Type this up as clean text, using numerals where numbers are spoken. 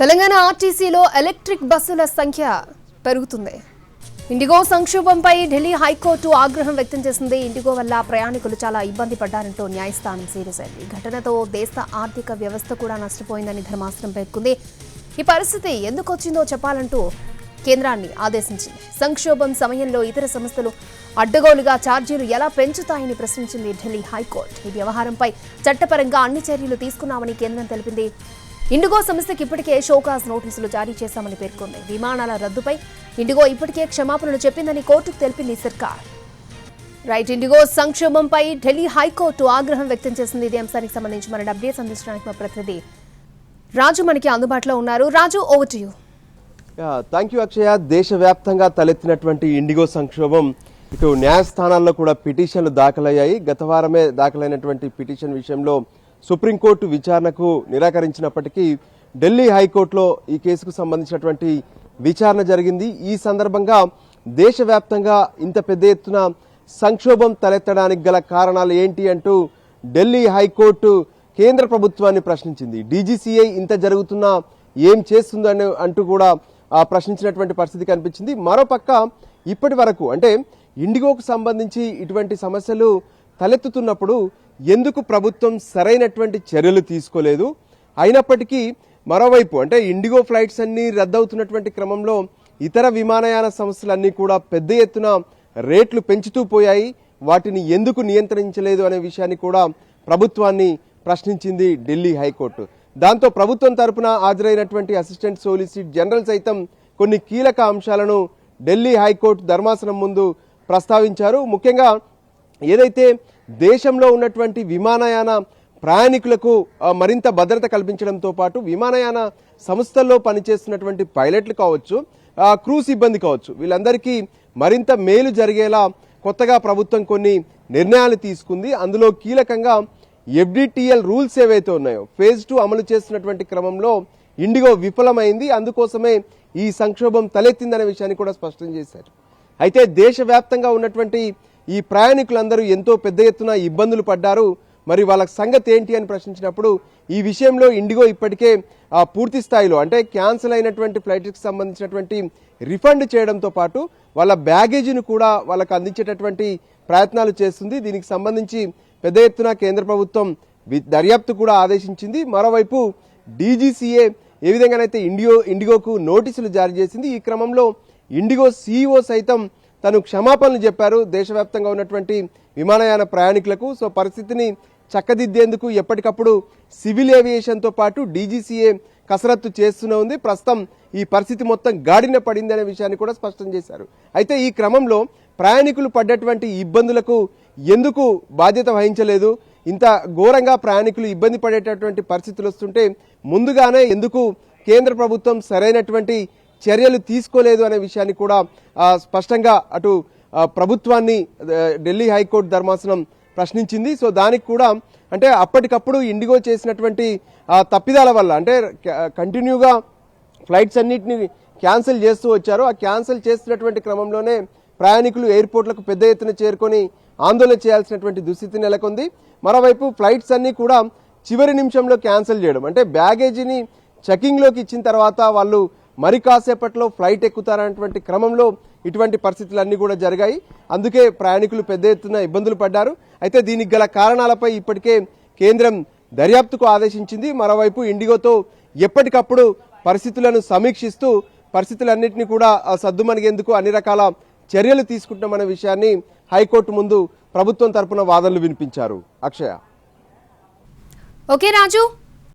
తెలంగాణ ఆర్టీసీలో ఎలక్ట్రిక్ బస్సుల సంఖ్య పెరుగుతుంది. ఇండిగో సంక్షోభంపై ఢిల్లీ హైకోర్టు ఆగ్రహం వ్యక్తం చేసింది. ఇండిగో వల్ల ప్రయాణికులు చాలా ఇబ్బంది పడ్డారంటూ న్యాయస్థానం సీరియస్ అయింది. ఘటనతో దేశ ఆర్థిక వ్యవస్థ కూడా నష్టపోయిందని ధర్మాసనం పేర్కొంది. ఈ పరిస్థితి ఎందుకు వచ్చిందో చెప్పాలంటూ కేంద్రాన్ని ఆదేశించింది. సంక్షోభం సమయంలో ఇతర సంస్థలు అడ్డగోలుగా ఛార్జీలు ఎలా పెంచుతాయని ప్రశ్నించింది ఢిల్లీ హైకోర్టు. ఈ వ్యవహారంపై చట్టపరంగా అన్ని చర్యలు తీసుకున్నామని కేంద్రం తెలిపింది. ఇండిగో సంస్థకి ఇప్పటికే షోకాజ్ నోటీసులు జారీ చేశామని పేర్కొంది. విమానాల రద్దుపై ఇండిగో ఇప్పటికే క్షమాపణలు చెప్పిందని కోర్టుకు తెలిపింది సర్కార్. రైట్, ఇండిగో సంక్షోభంపై ఢిల్లీ హైకోర్టు ఆగ్రహం వ్యక్తం చేసింది. ఇదే అంశానికి సంబంధించి మన అప్డేట్స్ అందించడానికి మా ప్రతినిధి రాజు మనకి అందుబాటులో ఉన్నారు. Raju, over to you. Thank you Akshaya. దేశవ్యాప్తంగా తలెత్తినటువంటి ఇండిగో సంక్షోభం ఇటు న్యాయస్థానాల్లో కూడా పిటిషన్లు దాఖలయ్యాయి. గత వారమే దాఖలైనటువంటి పిటిషన్ విషయంలో సుప్రీంకోర్టు విచారణకు నిరాకరించినప్పటికీ ఢిల్లీ హైకోర్టులో ఈ కేసుకు సంబంధించినటువంటి విచారణ జరిగింది. ఈ సందర్భంగా దేశవ్యాప్తంగా ఇంత పెద్ద ఎత్తున సంక్షోభం తలెత్తడానికి గల కారణాలు ఏంటి అంటూ ఢిల్లీ హైకోర్టు కేంద్ర ప్రభుత్వాన్ని ప్రశ్నించింది. డీజీసీఐ ఇంత జరుగుతున్నా ఏం చేస్తుందని అంటూ కూడా ప్రశ్నించినటువంటి పరిస్థితి కనిపించింది. మరోపక్క ఇప్పటి వరకు అంటే ఇండిగోకు సంబంధించి ఇటువంటి సమస్యలు తలెత్తుతున్నప్పుడు ఎందుకు ప్రభుత్వం సరైనటువంటి చర్యలు తీసుకోలేదు? అయినప్పటికీ మరోవైపు అంటే ఇండిగో ఫ్లైట్స్ అన్ని రద్దవుతున్నటువంటి క్రమంలో ఇతర విమానయాన సంస్థలన్నీ కూడా పెద్ద ఎత్తున రేట్లు పెంచుతూ పోయాయి. వాటిని ఎందుకు నియంత్రించలేదు అనే విషయాన్ని కూడా ప్రభుత్వాన్ని ప్రశ్నించింది ఢిల్లీ హైకోర్టు. దాంతో ప్రభుత్వం తరపున హాజరైనటువంటి అసిస్టెంట్ సోలిసిటర్ జనరల్ సైతం కొన్ని కీలక అంశాలను ఢిల్లీ హైకోర్టు ధర్మాసనం ముందు ప్రస్తావించారు. ముఖ్యంగా ఏదైతే దేశంలో ఉన్నటువంటి విమానయాన ప్రయాణికులకు మరింత భద్రత కల్పించడంతో పాటు విమానయాన సంస్థల్లో పనిచేస్తున్నటువంటి పైలట్లు కావచ్చు, క్రూ సిబ్బంది కావచ్చు, వీళ్ళందరికీ మరింత మేలు జరిగేలా కొత్తగా ప్రభుత్వం కొన్ని నిర్ణయాలు తీసుకుంది. అందులో కీలకంగా ఎఫ్డిటిఎల్ రూల్స్ ఏవైతే ఉన్నాయో ఫేజ్ 2 అమలు చేస్తున్నటువంటి క్రమంలో ఇండిగో విఫలమైంది. అందుకోసమే ఈ సంక్షోభం తలెత్తిందనే విషయాన్ని కూడా స్పష్టం చేశారు. అయితే దేశవ్యాప్తంగా ఉన్నటువంటి ఈ ప్రయాణికులందరూ ఎంతో పెద్ద ఎత్తున ఇబ్బందులు పడ్డారు. మరి వాళ్ళ సంగతి ఏంటి అని ప్రశ్నించినప్పుడు ఈ విషయంలో ఇండిగో ఇప్పటికే పూర్తి స్థాయిలో అంటే క్యాన్సిల్ అయినటువంటి ఫ్లైట్కి సంబంధించినటువంటి రిఫండ్ చేయడంతో పాటు వాళ్ళ బ్యాగేజీని కూడా వాళ్ళకు అందించేటటువంటి ప్రయత్నాలు చేస్తుంది. దీనికి సంబంధించి పెద్ద ఎత్తున కేంద్ర ప్రభుత్వం దర్యాప్తు కూడా ఆదేశించింది. మరోవైపు డీజీసీఏ ఏ విధంగానైతే ఇండిగోకు నోటీసులు జారీ చేసింది. ఈ క్రమంలో ఇండిగో సీఈఓ సైతం తను క్షమాపణలు చెప్పారు దేశవ్యాప్తంగా ఉన్నటువంటి విమానయాన ప్రయాణికులకు. సో పరిస్థితిని చక్కదిద్దేందుకు ఎప్పటికప్పుడు సివిల్ ఏవియేషన్తో పాటు డీజీసీఏ కసరత్తు చేస్తూనే ఉంది. ప్రస్తుతం ఈ పరిస్థితి మొత్తం గాడిన పడింది అనే విషయాన్ని కూడా స్పష్టం చేశారు. అయితే ఈ క్రమంలో ప్రయాణికులు పడ్డటువంటి ఇబ్బందులకు ఎందుకు బాధ్యత వహించలేదు? ఇంత ఘోరంగా ప్రయాణికులు ఇబ్బంది పడేటటువంటి పరిస్థితులు వస్తుంటే ముందుగానే ఎందుకు కేంద్ర ప్రభుత్వం సరైనటువంటి చర్యలు తీసుకోలేదు అనే విషయాన్ని కూడా స్పష్టంగా అటు ప్రభుత్వాన్ని ఢిల్లీ హైకోర్టు ధర్మాసనం ప్రశ్నించింది. సో దానికి కూడా అంటే అప్పటికప్పుడు ఇండిగో చేసినటువంటి తప్పిదాల వల్ల అంటే కంటిన్యూగా ఫ్లైట్స్ అన్నిటిని క్యాన్సిల్ చేస్తూ వచ్చారు. ఆ క్యాన్సిల్ చేస్తున్నటువంటి క్రమంలోనే ప్రయాణికులు ఎయిర్పోర్ట్లకు పెద్ద ఎత్తున చేరుకొని ఆందోళన చేయాల్సినటువంటి దుస్థితి నెలకొంది. మరోవైపు ఫ్లైట్స్ అన్ని కూడా చివరి నిమిషంలో క్యాన్సిల్ చేయడం అంటే బ్యాగేజీని చెకింగ్లోకి ఇచ్చిన తర్వాత వాళ్ళు మరి కాసేపట్లో ఫ్లైట్ ఎక్కుతారనేటువంటి క్రమంలో ఇటువంటి పరిస్థితులన్నీ కూడా జరిగాయి. అందుకే ప్రయాణికులు పెద్ద ఎత్తున ఇబ్బందులు పడ్డారు. అయితే దీనికి గల కారణాలపై ఇప్పటికే కేంద్రం దర్యాప్తుకు ఆదేశించింది. మరోవైపు ఇండిగోతో ఎప్పటికప్పుడు పరిస్థితులను సమీక్షిస్తూ పరిస్థితులన్నింటినీ కూడా సద్దుమణిగేందుకు అన్ని రకాల చర్యలు తీసుకుంటామనే విషయాన్ని హైకోర్టు ముందు ప్రభుత్వం తరపున వాదనలు వినిపించారు. అక్షయ. ఓకే రాజు.